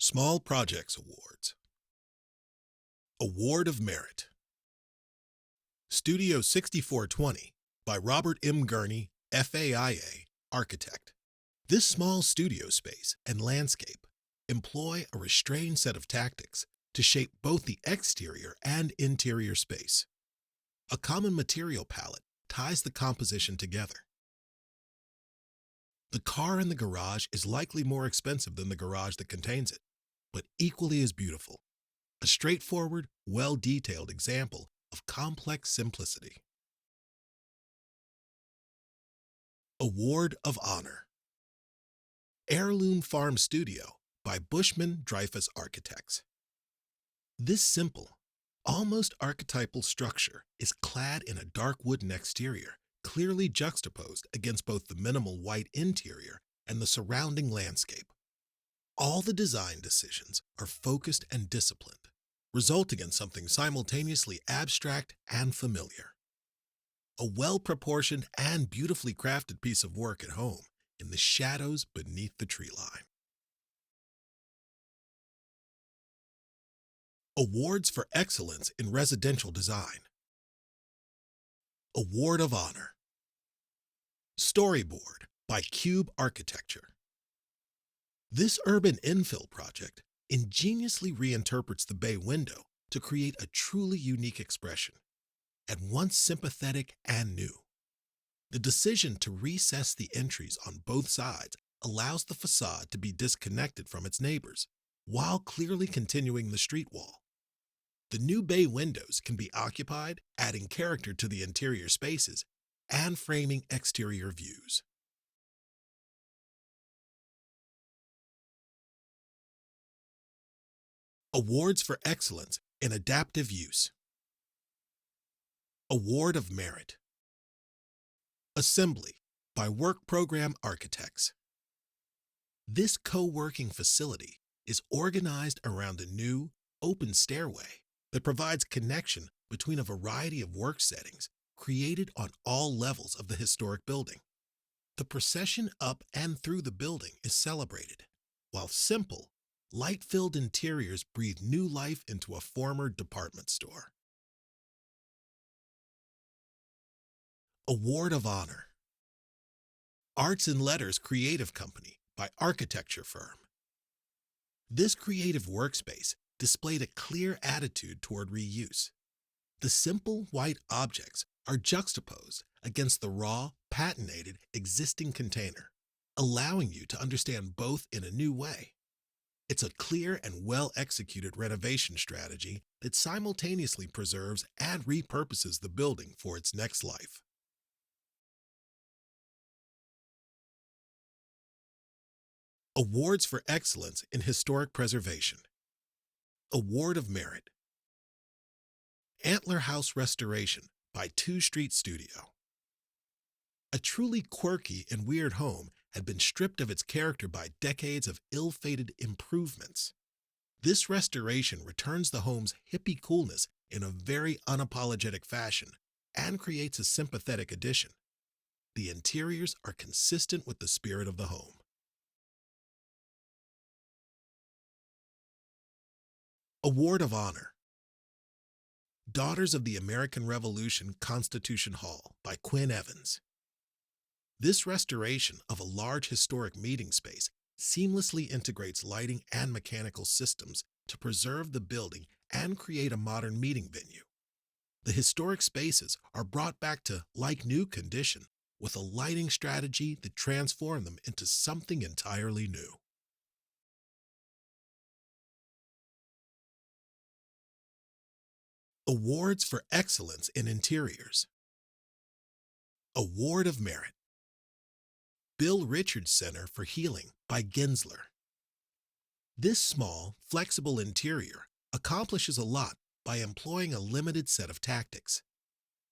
Small Projects Awards. Award of Merit. Studio 6420 by Robert M. Gurney, FAIA, architect. This small studio space and landscape employ a restrained set of tactics to shape both the exterior and interior space. A common material palette ties the composition together. The car in the garage is likely more expensive than the garage that contains it, but equally as beautiful. A straightforward, well-detailed example of complex simplicity. Award of Honor. Heirloom Farm Studio by Bushman Dreyfus Architects. This simple, almost archetypal structure is clad in a dark wooden exterior, clearly juxtaposed against both the minimal white interior and the surrounding landscape. All the design decisions are focused and disciplined, resulting in something simultaneously abstract and familiar. A well-proportioned and beautifully crafted piece of work at home in the shadows beneath the tree line. Awards for Excellence in Residential Design. Award of Honor. Storyboard by Cube Architecture. This urban infill project ingeniously reinterprets the bay window to create a truly unique expression, at once sympathetic and new. The decision to recess the entries on both sides allows the facade to be disconnected from its neighbors, while clearly continuing the street wall. The new bay windows can be occupied, adding character to the interior spaces and framing exterior views. Awards for Excellence in Adaptive Use. Award of Merit. Assembly by Work Program Architects. This co-working facility is organized around a new, open stairway that provides connection between a variety of work settings created on all levels of the historic building. The procession up and through the building is celebrated, while simple, light-filled interiors breathe new life into a former department store. Award of Honor. Arts and Letters Creative Company by Architecture Firm. This creative workspace displayed a clear attitude toward reuse. The simple white objects are juxtaposed against the raw, patinated existing container, allowing you to understand both in a new way. It's a clear and well-executed renovation strategy that simultaneously preserves and repurposes the building for its next life. Awards for Excellence in Historic Preservation. Award of Merit. Antler House Restoration by 2 Street Studio. A truly quirky and weird home had been stripped of its character by decades of ill-fated improvements. This restoration returns the home's hippie coolness in a very unapologetic fashion and creates a sympathetic addition. The interiors are consistent with the spirit of the home. Award of Honor. Daughters of the American Revolution Constitution Hall by Quinn Evans. This restoration of a large historic meeting space seamlessly integrates lighting and mechanical systems to preserve the building and create a modern meeting venue. The historic spaces are brought back to like-new condition with a lighting strategy that transforms them into something entirely new. Awards for Excellence in Interiors. Award of Merit. Bill Richards Center for Healing by Gensler. This small, flexible interior accomplishes a lot by employing a limited set of tactics.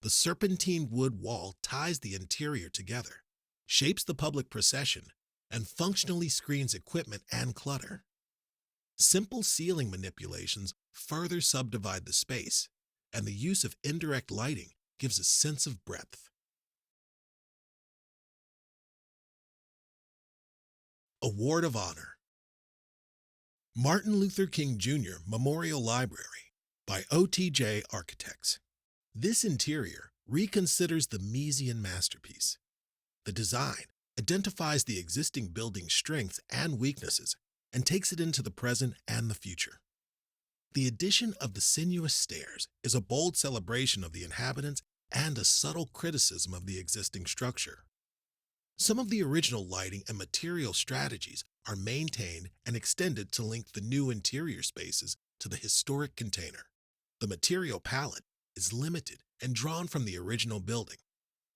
The serpentine wood wall ties the interior together, shapes the public procession, and functionally screens equipment and clutter. Simple ceiling manipulations further subdivide the space, and the use of indirect lighting gives a sense of breadth. Award of Honor. Martin Luther King Jr. Memorial Library by OTJ Architects. This interior reconsiders the Miesian masterpiece. The design identifies the existing building's strengths and weaknesses and takes it into the present and the future. The addition of the sinuous stairs is a bold celebration of the inhabitants and a subtle criticism of the existing structure. Some of the original lighting and material strategies are maintained and extended to link the new interior spaces to the historic container. The material palette is limited and drawn from the original building,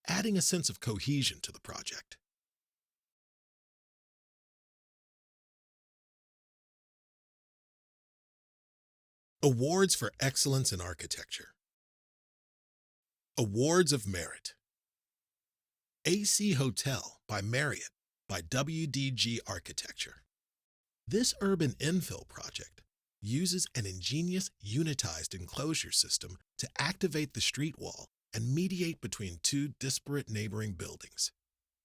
adding a sense of cohesion to the project. Awards for Excellence in Architecture. Awards of Merit. AC Hotel by Marriott by WDG Architecture. This urban infill project uses an ingenious unitized enclosure system to activate the street wall and mediate between two disparate neighboring buildings.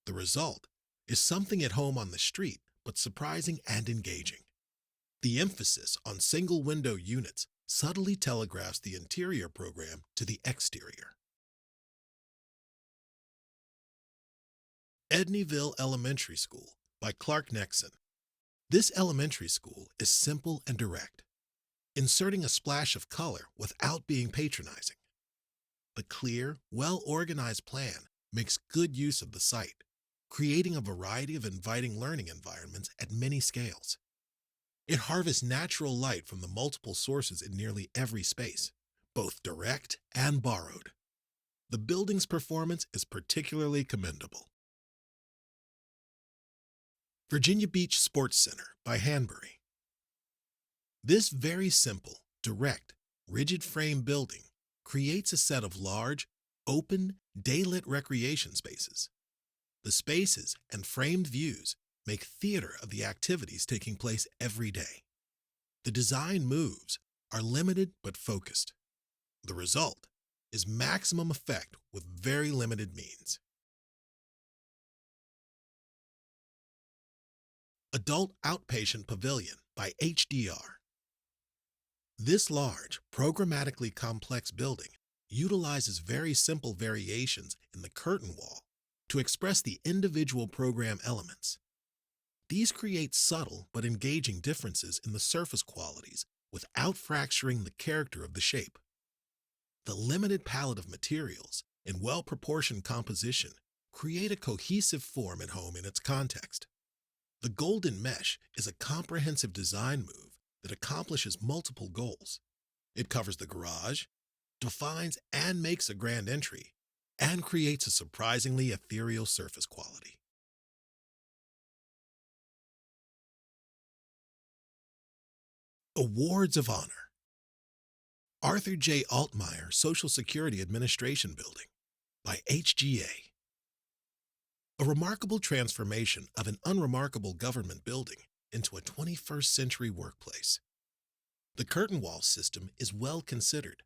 The result is something at home on the street, but surprising and engaging. The emphasis on single-window units subtly telegraphs the interior program to the exterior. Edneyville Elementary School by Clark Nexon. This elementary school is simple and direct, inserting a splash of color without being patronizing. The clear, well-organized plan makes good use of the site, creating a variety of inviting learning environments at many scales. It harvests natural light from the multiple sources in nearly every space, both direct and borrowed. The building's performance is particularly commendable. Virginia Beach Sports Center by Hanbury. This very simple, direct, rigid frame building creates a set of large, open, daylit recreation spaces. The spaces and framed views make theater of the activities taking place every day. The design moves are limited but focused. The result is maximum effect with very limited means. Adult Outpatient Pavilion by HDR. This large, programmatically complex building utilizes very simple variations in the curtain wall to express the individual program elements. These create subtle but engaging differences in the surface qualities without fracturing the character of the shape. The limited palette of materials and well-proportioned composition create a cohesive form at home in its context. The golden mesh is a comprehensive design move that accomplishes multiple goals. It covers the garage, defines and makes a grand entry, and creates a surprisingly ethereal surface quality. Awards of Honor. Arthur J. Altmeyer Social Security Administration Building by HGA. A remarkable transformation of an unremarkable government building into a 21st century workplace. The curtain wall system is well considered,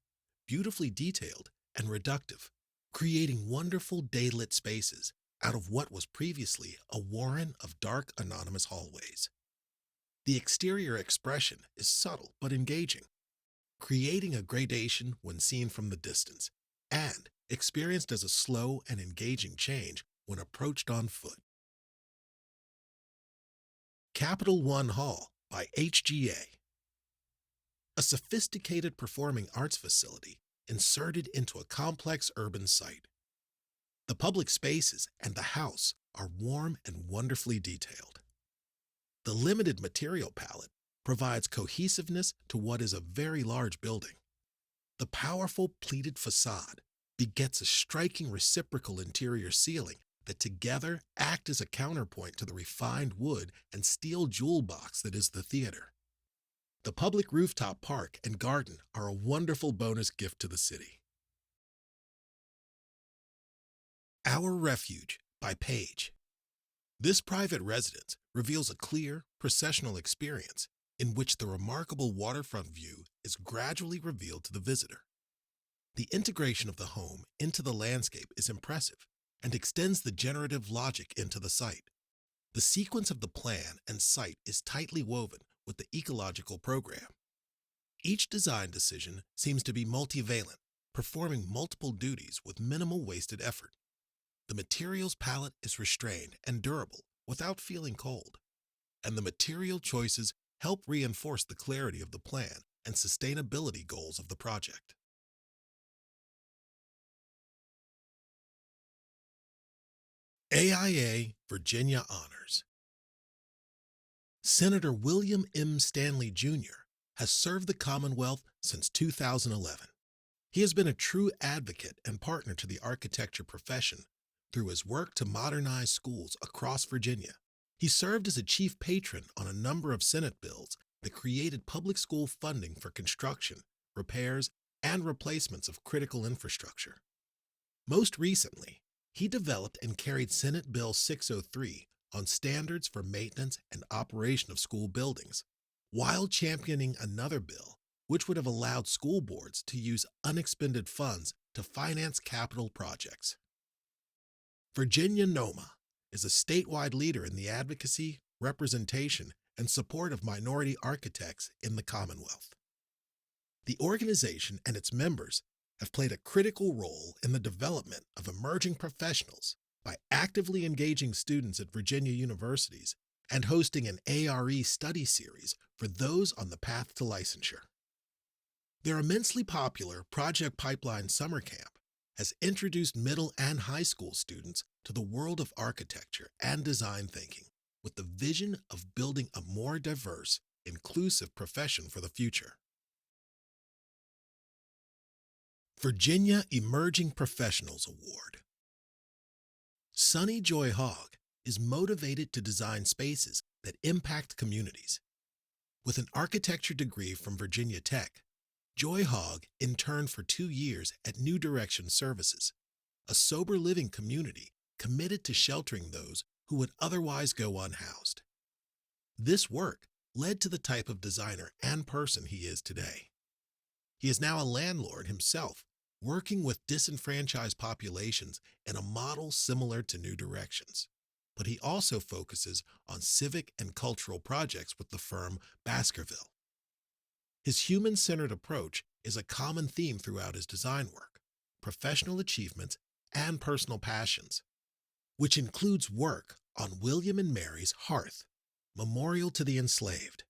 beautifully detailed, and reductive, creating wonderful daylit spaces out of what was previously a warren of dark, anonymous hallways. The exterior expression is subtle but engaging, creating a gradation when seen from the distance, and experienced as a slow and engaging change when approached on foot. Capital One Hall by HGA. A sophisticated performing arts facility inserted into a complex urban site. The public spaces and the house are warm and wonderfully detailed. The limited material palette provides cohesiveness to what is a very large building. The powerful pleated facade begets a striking reciprocal interior ceiling that together act as a counterpoint to the refined wood and steel jewel box that is the theater. The public rooftop park and garden are a wonderful bonus gift to the city. Our Refuge by Page. This private residence reveals a clear, processional experience in which the remarkable waterfront view is gradually revealed to the visitor. The integration of the home into the landscape is impressive and extends the generative logic into the site. The sequence of the plan and site is tightly woven with the ecological program. Each design decision seems to be multivalent, performing multiple duties with minimal wasted effort. The materials palette is restrained and durable without feeling cold, and the material choices help reinforce the clarity of the plan and sustainability goals of the project. AIA Virginia Honors. Senator William M. Stanley Jr. has served the Commonwealth since 2011. He has been a true advocate and partner to the architecture profession through his work to modernize schools across Virginia. He served as a chief patron on a number of Senate bills that created public school funding for construction, repairs, and replacements of critical infrastructure. Most recently, he developed and carried Senate Bill 603 on standards for maintenance and operation of school buildings, while championing another bill which would have allowed school boards to use unexpended funds to finance capital projects. Virginia NOMA is a statewide leader in the advocacy, representation, and support of minority architects in the Commonwealth. The organization and its members have played a critical role in the development of emerging professionals by actively engaging students at Virginia universities and hosting an ARE study series for those on the path to licensure. Their immensely popular Project Pipeline Summer Camp has introduced middle and high school students to the world of architecture and design thinking with the vision of building a more diverse, inclusive profession for the future. Virginia Emerging Professionals Award. Sunny Joy-Hogg is motivated to design spaces that impact communities. With an architecture degree from Virginia Tech, Joy-Hogg interned for 2 years at New Direction Services, a sober living community committed to sheltering those who would otherwise go unhoused. This work led to the type of designer and person he is today. He is now a landlord himself, working with disenfranchised populations in a model similar to New Directions, but he also focuses on civic and cultural projects with the firm Baskerville. His human-centered approach is a common theme throughout his design work, professional achievements, and personal passions, which includes work on William and Mary's Hearth, Memorial to the Enslaved,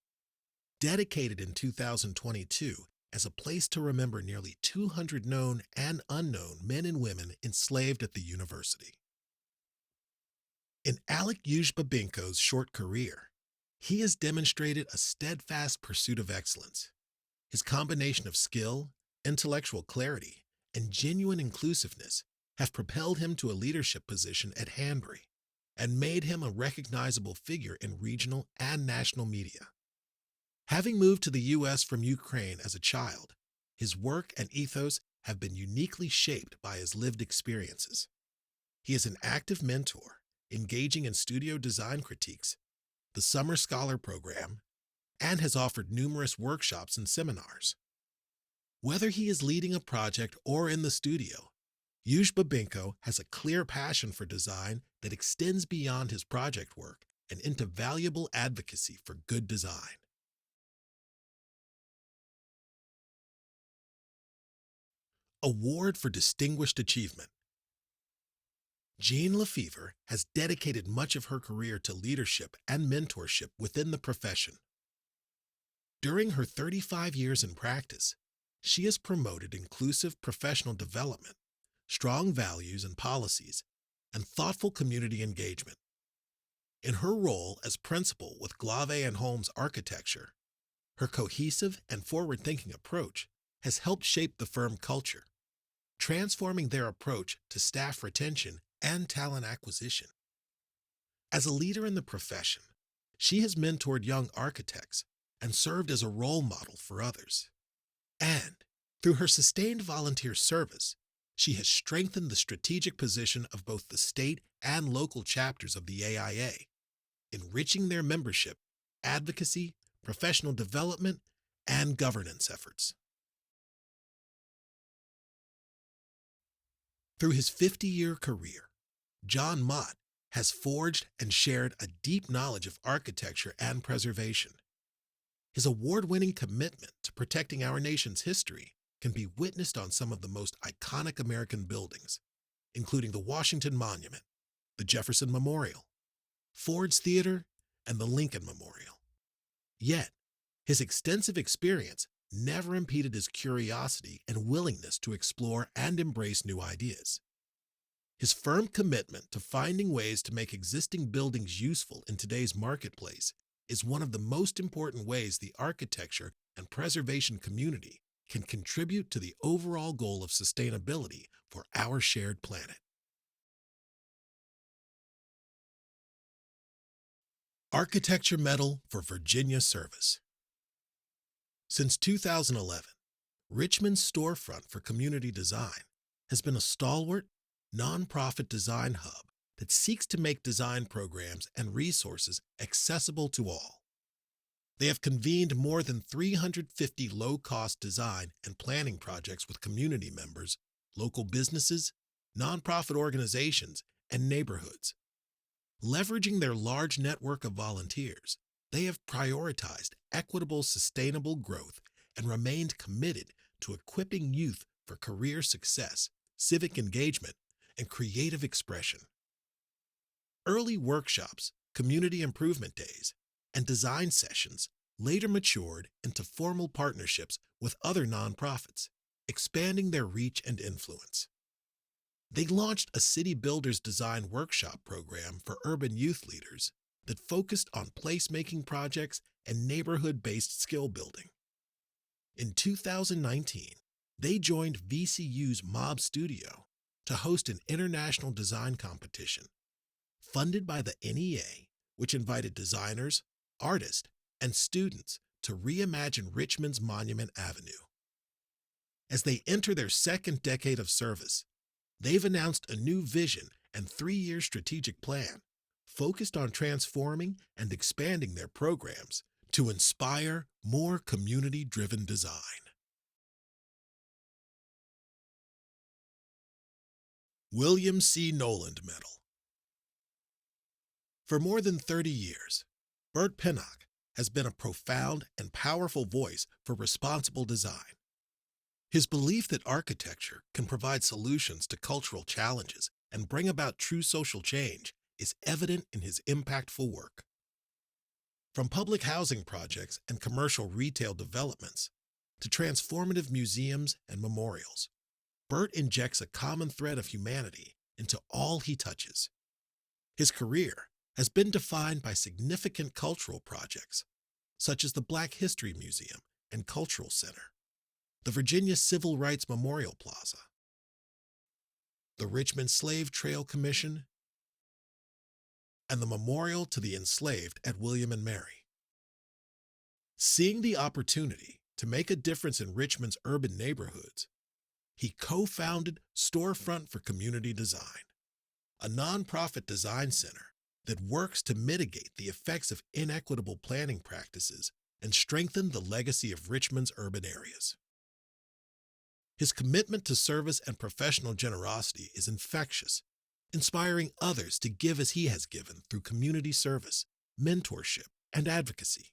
dedicated in 2022 as a place to remember nearly 200 known and unknown men and women enslaved at the university. In Alec Ujbabinko's short career, he has demonstrated a steadfast pursuit of excellence. His combination of skill, intellectual clarity, and genuine inclusiveness have propelled him to a leadership position at Hanbury and made him a recognizable figure in regional and national media. Having moved to the U.S. from Ukraine as a child, his work and ethos have been uniquely shaped by his lived experiences. He is an active mentor, engaging in studio design critiques, the Summer Scholar Program, and has offered numerous workshops and seminars. Whether he is leading a project or in the studio, Ujbabinko has a clear passion for design that extends beyond his project work and into valuable advocacy for good design. Award for Distinguished Achievement. Jean Lefevre has dedicated much of her career to leadership and mentorship within the profession. During her 35 years in practice, she has promoted inclusive professional development, strong values and policies, and thoughtful community engagement. In her role as principal with Glave and Holmes Architecture, her cohesive and forward-thinking approach has helped shape the firm culture, transforming their approach to staff retention and talent acquisition. As a leader in the profession, she has mentored young architects and served as a role model for others. And through her sustained volunteer service, she has strengthened the strategic position of both the state and local chapters of the AIA, enriching their membership, advocacy, professional development, and governance efforts. Through his 50-year career, John Mott has forged and shared a deep knowledge of architecture and preservation. His award-winning commitment to protecting our nation's history can be witnessed on some of the most iconic American buildings, including the Washington Monument, the Jefferson Memorial, Ford's Theater, and the Lincoln Memorial. Yet, his extensive experience never impeded his curiosity and willingness to explore and embrace new ideas. His firm commitment to finding ways to make existing buildings useful in today's marketplace is one of the most important ways the architecture and preservation community can contribute to the overall goal of sustainability for our shared planet. Architecture Medal for Virginia Service. Since 2011, Richmond's Storefront for Community Design has been a stalwart, nonprofit design hub that seeks to make design programs and resources accessible to all. They have convened more than 350 low-cost design and planning projects with community members, local businesses, nonprofit organizations, and neighborhoods. Leveraging their large network of volunteers, they have prioritized equitable, sustainable growth and remained committed to equipping youth for career success, civic engagement, and creative expression. Early workshops, community improvement days, and design sessions later matured into formal partnerships with other nonprofits, expanding their reach and influence. They launched a City Builders Design Workshop program for urban youth leaders that focused on placemaking projects and neighborhood-based skill building. In 2019, they joined VCU's Mob Studio to host an international design competition funded by the NEA, which invited designers, artists, and students to reimagine Richmond's Monument Avenue. As they enter their second decade of service, they've announced a new vision and 3-year strategic plan focused on transforming and expanding their programs to inspire more community-driven design. William C. Noland Medal. For more than 30 years, Burt Pinnock has been a profound and powerful voice for responsible design. His belief that architecture can provide solutions to cultural challenges and bring about true social change is evident in his impactful work. From public housing projects and commercial retail developments to transformative museums and memorials, Burt injects a common thread of humanity into all he touches. His career has been defined by significant cultural projects, such as the Black History Museum and Cultural Center, the Virginia Civil Rights Memorial Plaza, the Richmond Slave Trail Commission, and the Memorial to the Enslaved at William and Mary. Seeing the opportunity to make a difference in Richmond's urban neighborhoods, he co-founded Storefront for Community Design, a nonprofit design center that works to mitigate the effects of inequitable planning practices and strengthen the legacy of Richmond's urban areas. His commitment to service and professional generosity is infectious, inspiring others to give as he has given through community service, mentorship, and advocacy.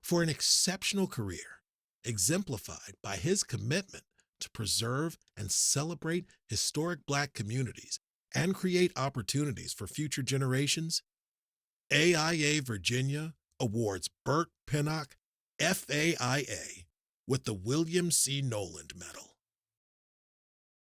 For an exceptional career, exemplified by his commitment to preserve and celebrate historic Black communities and create opportunities for future generations, AIA Virginia awards Burt Pinnock, FAIA, with the William C. Noland Medal.